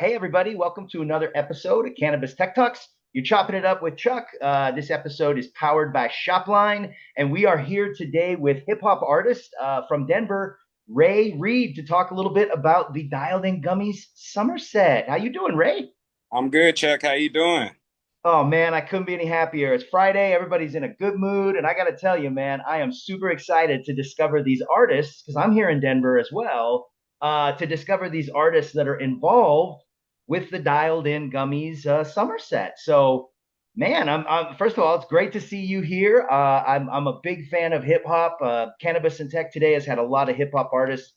Hey, everybody. Welcome to another episode of Cannabis Tech Talks. You're chopping it up with Chuck. This episode is powered by Shopline, and we are here today with hip hop artist from Denver, Ray Reed, to talk a little bit about the Dialed In Gummies summer set. How you doing, Ray? I'm good, Chuck. How you doing? Oh man, I couldn't be any happier. It's Friday, everybody's in a good mood, and I got to tell you, man, I am super excited to discover these artists because I'm here in Denver as well. To discover these artists that are involved with the Dialed In Gummies Somerset. So, man, I'm first of all, it's great to see you here. I'm a big fan of hip hop. Cannabis and Tech Today has had a lot of hip hop artists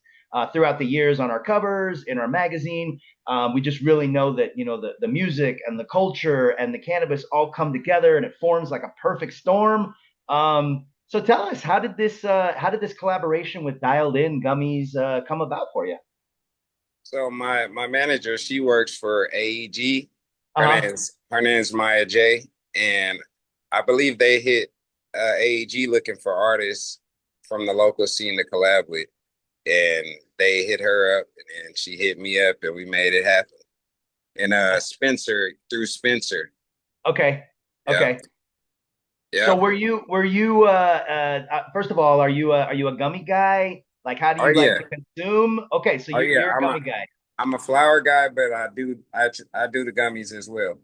throughout the years on our covers in our magazine. We just really know that the music and the culture and the cannabis all come together and it forms like a perfect storm. So tell us, how did this collaboration with Dialed In Gummies come about for you? So my manager, she works for AEG. Her Uh-huh. name's Maya J, and I believe they hit AEG looking for artists from the local scene to collab with, and they hit her up, and she hit me up, and we made it happen. And Spencer through Spencer, Okay. yeah, Okay. So yeah, were you first of all, are you a gummy guy? Like how do oh you like yeah, to consume? Okay, so oh you're yeah. you're a gummy guy. I'm a flower guy, but I do the gummies as well.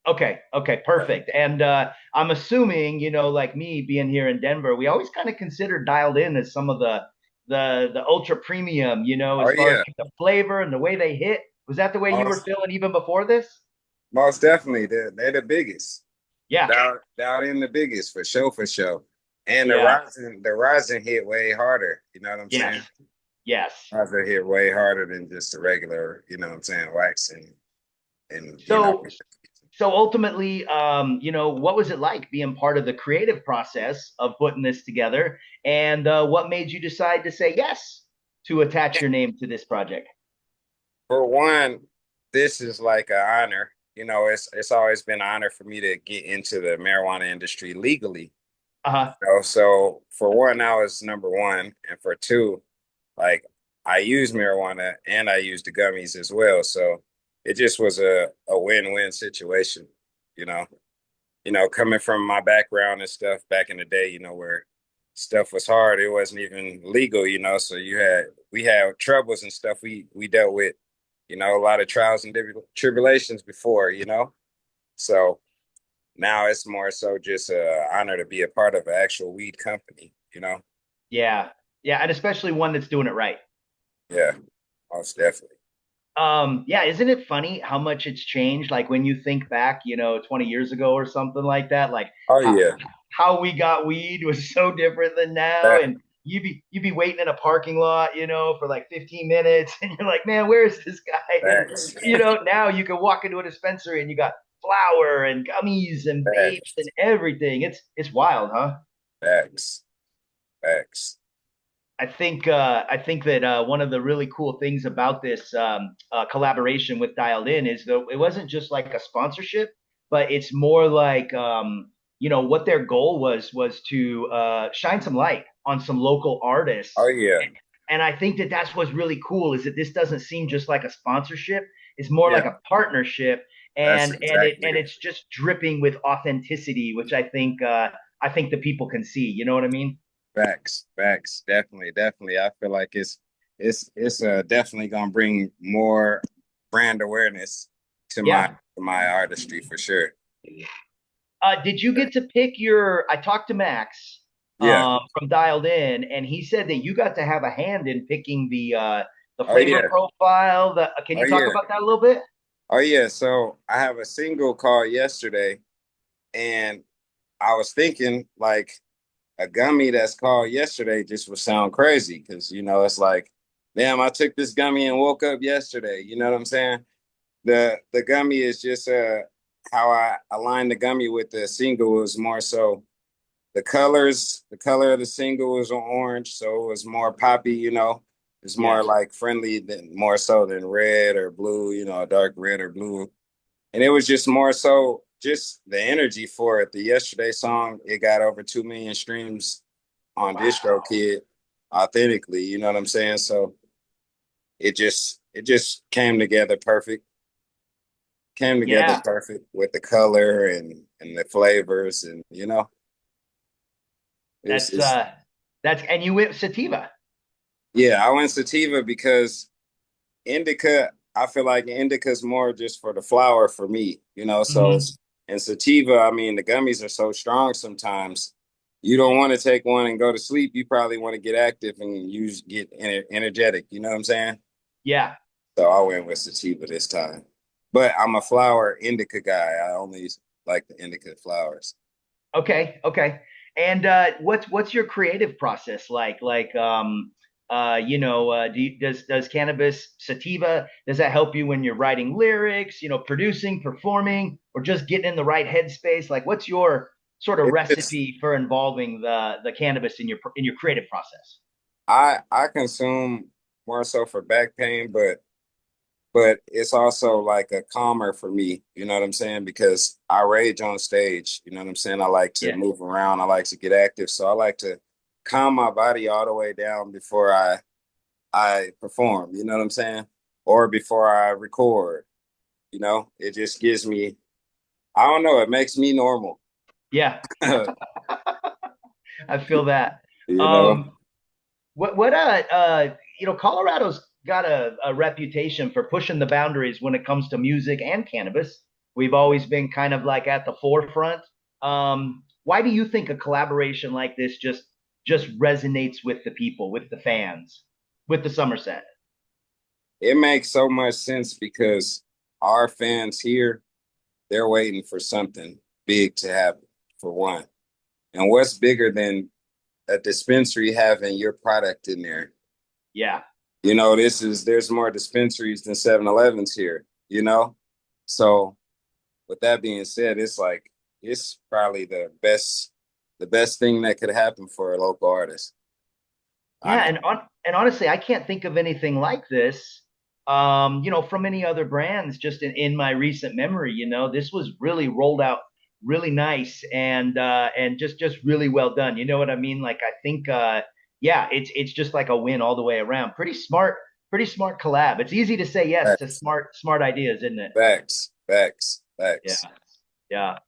Okay, okay, perfect. And I'm assuming, like me being here in Denver, we always kind of consider Dialed In as some of the ultra premium, Oh as far as yeah. like, the flavor and the way they hit. Was that the way you were Most feeling even before this? most definitely. They're the biggest. Yeah, Down in the biggest for sure, for sure. And yeah, the rising hit way harder. You know what I'm yes, saying? yes. Rising hit way harder than just the regular, you know what I'm saying, wax and So so ultimately, what was it like being part of the creative process of putting this together? And what made you decide to say yes to attach your name to this project? for one, this is like an honor. You know, it's always been an honor for me to get into the marijuana industry legally. Uh-huh. So for one, I was number one, and for two, like I use marijuana and I use the gummies as well. So it just was a win-win situation, you know. Coming from my background and stuff back in the day, where stuff was hard, it wasn't even legal, so we had troubles and stuff we dealt with, a lot of trials and tribulations before, So now it's more so just an honor to be a part of an actual weed company. Yeah. Yeah, and especially one that's doing it right. Yeah, most definitely. Yeah, isn't it funny how much it's changed? Like when you think back, 20 years ago or something like that, like Oh how, yeah. how we got weed was so different than now. That, And you'd be waiting in a parking lot, for like 15 minutes, and you're like, man, where is this guy? And Facts. now you can walk into a dispensary and you got flour and gummies and vapes and Facts. everything. It's wild, huh? Facts. Facts. I think that one of the really cool things about this collaboration with Dialed In is that it wasn't just like a sponsorship, but it's more like what their goal was to shine some light on some local Oh artists, yeah. and I think that that's what's really cool is that this doesn't seem just like a sponsorship; it's more Yeah. like a partnership, That's and exactly it. it's just dripping with authenticity, which I think the people can see. You know what I mean? Facts. Facts. Definitely. Definitely. I feel like it's definitely gonna bring more brand awareness Yeah. to my artistry for sure. Did you get to pick your? I talked to Max Yeah. from Dialed In, and he said that you got to have a hand in picking the Oh flavor yeah. profile. Can Oh you talk yeah. about that a little bit? Oh yeah. So I have a single called yesterday, and I was thinking like a gummy that's called yesterday just would sound crazy because it's like, damn, I took this gummy and woke up yesterday. You know what I'm saying? The gummy is just how I aligned the gummy with the single was more so the color of the single was orange, so it was more poppy. It's more Yes. like friendly than more so than red or blue, a dark red or blue. And it was just more so just the energy for it. The yesterday song, it got over 2 million streams on Wow. DistroKid authentically, you know what I'm saying? So it just came together perfect. came together Yeah, perfect with the color and the flavors, and it's that's it's and you went sativa. yeah. I went sativa because indica, I feel like indica is more just for the flower for me, So, Hmm. and sativa, I mean, the gummies are so strong sometimes. You don't want to take one and go to sleep. You probably want to get active and get energetic. You know what I'm saying? Yeah. So I went with sativa this time. But I'm a flower indica guy. I only like the indica flowers. Okay, okay. And what's your creative process like? Like, does cannabis sativa, does that help you when you're writing lyrics, producing, performing, or just getting in the right headspace? Like, what's your sort of It's just recipe for involving the cannabis in your creative process? I consume more so for back pain, but it's also like a calmer for me, you know what I'm saying? Because I rage on stage, you know what I'm saying? I like to Yeah. move around, I like to get active, so I like to calm my body all the way down before I perform, you know what I'm saying? Or before I record, It just gives me, I don't know, it makes me normal. Yeah, I feel that. you know. Um, Colorado's got a reputation for pushing the boundaries when it comes to music and cannabis. We've always been kind of like at the forefront. Why do you think a collaboration like this just resonates with the people, with the fans, with the Somerset? It makes so much sense because our fans here, they're waiting for something big to happen, for one. And what's bigger than a dispensary having your product in there? Yeah. There's more dispensaries than 7-Elevens here, So with that being said, it's like it's probably the best thing that could happen for a local artist. Yeah, Honestly. and honestly, I can't think of anything like this, from any other brands. Just in my recent memory, this was really rolled out really nice and just really well done. You know what I mean? Like I think, yeah, it's just like a win all the way around. Pretty smart collab. It's easy to say yes to Facts, smart ideas, isn't it? facts, facts, Yeah, facts, yeah.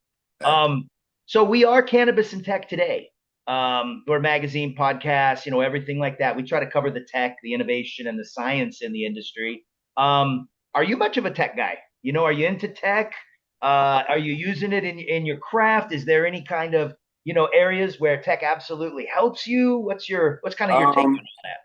facts. Um, so we are Cannabis and Tech today. We're a magazine, podcast, everything like that. We try to cover the tech, the innovation, and the science in the industry. Are you much of a tech guy? Are you into tech? Are you using it in your craft? Is there any kind of areas where tech absolutely helps you? What's kind of your take Um, on that?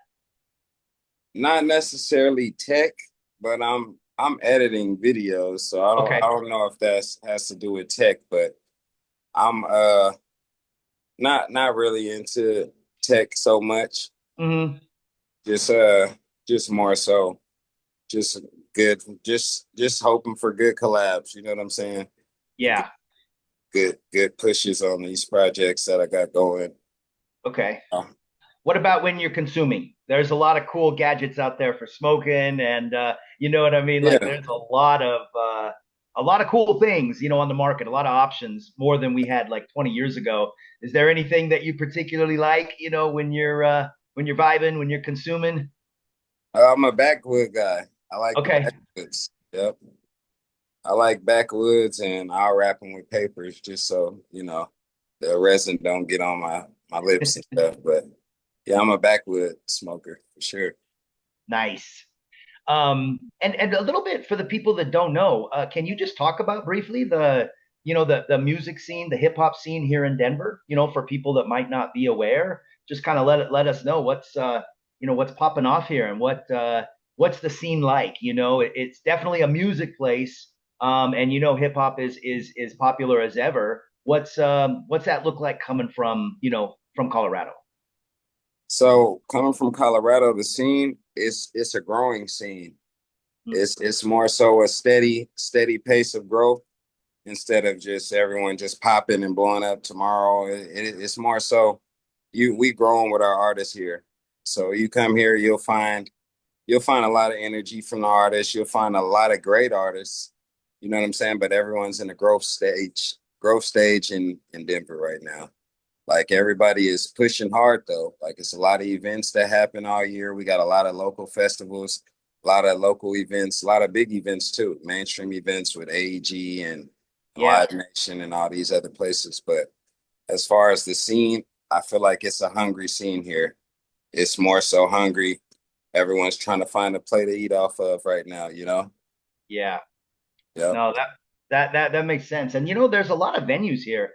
Not necessarily tech, but I'm editing videos, so I Okay. don't know if that's has to do with tech, but I'm not really into tech so much. Hmm. Just just more so just good just hoping for good collabs, you know what I'm saying? And Yeah. good pushes on these projects that I got going. Okay. Uh, What about when you're consuming? There's a lot of cool gadgets out there for smoking, and you know what I mean. Like yeah. there's a lot of cool things, on the market. A lot of options, more than we had like 20 years ago. Is there anything that you particularly like, when you're vibing, when you're consuming? I'm a backwood guy. I like the Okay, backwoods. Yep. I like backwoods, and I'll wrap them with papers just so the resin don't get on my lips and stuff. But yeah, I'm a backwood smoker for sure. nice. And a little bit for the people that don't know, can you just talk about briefly the music scene, the hip hop scene here in Denver? For people that might not be aware, just kind of let us know what's popping off here and what's the scene like. It's definitely a music place, and hip hop is popular as ever. What's that look like coming from Colorado? So coming from Colorado, the scene it's a growing scene. Hmm. It's more so a steady pace of growth instead of just everyone just popping and blowing up tomorrow. It's more so we growing with our artists here. So you come here, you'll find a lot of energy from the artists. You'll find a lot of great artists. You know what I'm saying? But everyone's in a growth stage in Denver right now. Like everybody is pushing hard though. Like it's a lot of events that happen all year. We got a lot of local festivals. a lot of local events, a lot of big events too, mainstream events with AEG and Yeah. Live Nation and all these other places. But as far as the scene, I feel like it's a hungry scene here. It's more so hungry. Everyone's trying to find a plate to eat off of right now, you know? Yeah. Yep. No, that makes sense. And there's a lot of venues here.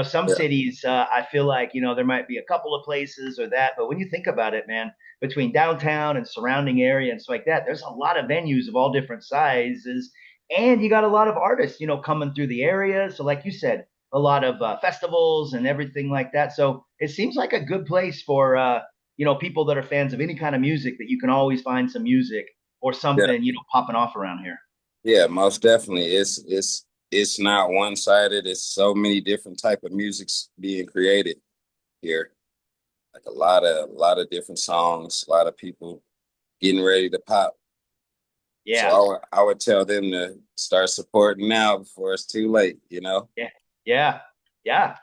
Some Yeah. cities, I feel like, there might be a couple of places or that, but when you think about it, man, between downtown and surrounding area and stuff like that, there's a lot of venues of all different sizes, and you got a lot of artists, coming through the area. So, like you said, a lot of festivals and everything like that. So it seems like a good place for people that are fans of any kind of music that you can always find some music or Yeah. something, popping off around here. Yeah, most definitely. It's not one-sided. It's so many different type of musics being created here. Like a lot of different songs, a lot of people getting ready to pop. So Yeah. I would tell them to start supporting now before it's too late, you know? Yeah, yeah, yeah.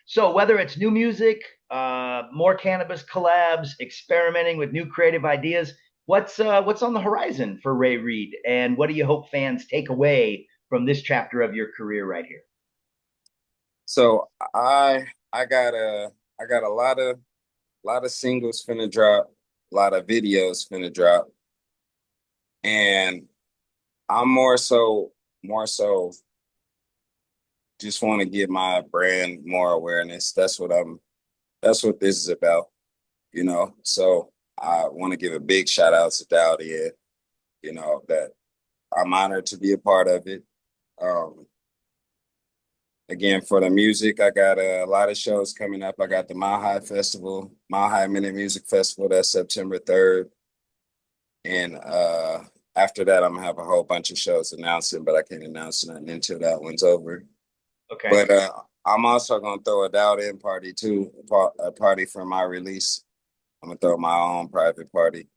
So whether it's new music, more cannabis collabs, experimenting with new creative ideas, what's on the horizon for Ray Reed, and what do you hope fans take away from this chapter of your career right here? So I got a lot of singles finna drop, a lot of videos finna drop, and I'm more so just want to give my brand more awareness. That's what this is about, you know. So I want to give a big shout out to Dowdy, you know, that I'm honored to be a part of it. Um, Again, for the music, I got a lot of shows coming up. I got the Mile High Festival, Mile High Minute Music Festival, that's September 3rd. And after that, I'm gonna have a whole bunch of shows announcing, but I can't announce nothing until that one's over. Okay. But I'm also gonna throw a Dialed In party too, a party for my release. I'm gonna throw my own private party,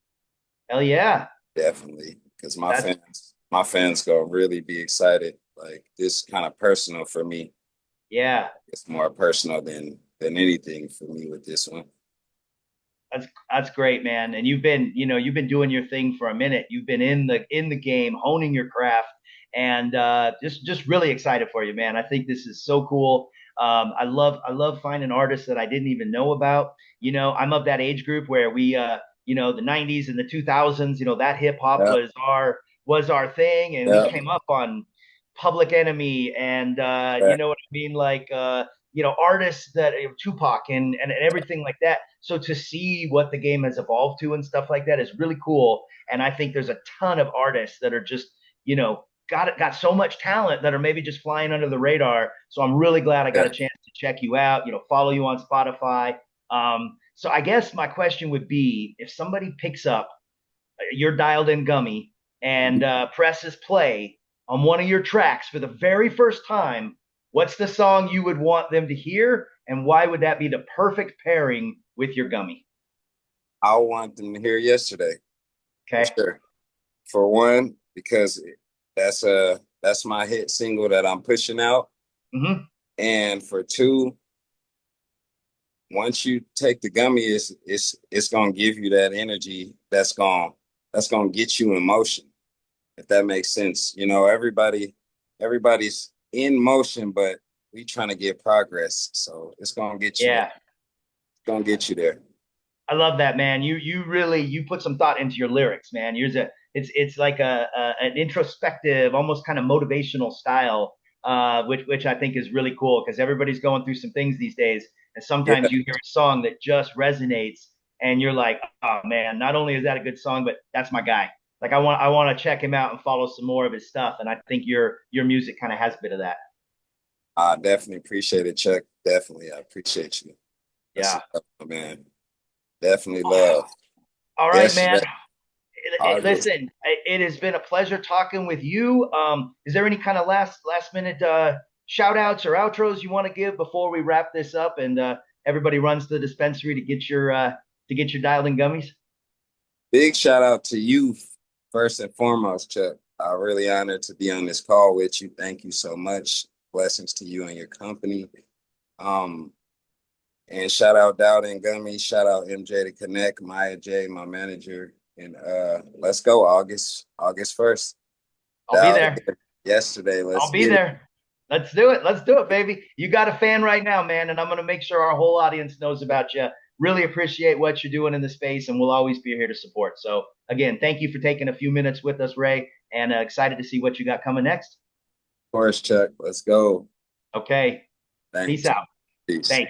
Hell yeah. definitely, because my That's fans, my fans gonna really be excited. Like this kind of personal for me. yeah. It's more personal than anything for me with this one. That's great, man. And you've been doing your thing for a minute. You've been in the game, honing your craft, and just really excited for you, man. I think this is so cool. I love finding artists that I didn't even know about. I'm of that age group where we the '90s and the 2000s. That hip hop Yeah, was our thing, and we yeah, came up on Public Enemy and yeah, you know what I mean, like artists that Tupac and everything like that. So to see what the game has evolved to and stuff like that is really cool. And I think there's a ton of artists that are just got so much talent that are maybe just flying under the radar. So I'm really glad I got yeah. a chance to check you out. Follow you on Spotify. So I guess my question would be, if somebody picks up your Dialed In Gummy and presses play on one of your tracks for the very first time, what's the song you would want them to hear, and why would that be the perfect pairing with your gummy? I want them to hear yesterday for Okay. sure. For one, because that's my hit single that I'm pushing out, Mm-hmm. and for two, once you take the gummy, it's gonna give you that energy that's gonna get you in motion. If that makes sense, you know, everybody's in motion, but we trying to get progress, so it's gonna get you there. Yeah. It's gonna get you there. I love that, man. You really put some thought into your lyrics, man. It's like an introspective, almost kind of motivational style, which I think is really cool because everybody's going through some things these days, and Yeah, sometimes you hear a song that just resonates, and you're like, oh man, not only is that a good song, but that's my guy. Like I want to check him out and follow some more of his stuff, and I think your music kind of has a bit of that. I definitely appreciate it, Chuck. Definitely, I appreciate you. That's Yeah. man. Definitely love. All right, man. Yesterday, August. Listen, it has been a pleasure talking with you. Is there any kind of last minute shout outs or outros you want to give before we wrap this up and everybody runs to the dispensary to get your dialed in gummies? Big shout out to you first and foremost, Chuck. I'm really honored to be on this call with you. Thank you so much. Blessings to you and your company. Um, and shout out Dowd and Gummy. Shout out MJ to Connect, Maya J, my manager, And let's go August 1st. I'll be Dialed there. in yesterday. I'll Let's be get it. there. Let's do it. Let's do it, baby. You got a fan right now, man, and I'm going to make sure our whole audience knows about you. Really appreciate what you're doing in the space, and we'll always be here to support. So, again, thank you for taking a few minutes with us, Ray, and excited to see what you got coming next. Of course, Chuck. Let's go. Okay. Peace Thanks. out. Peace. Thanks.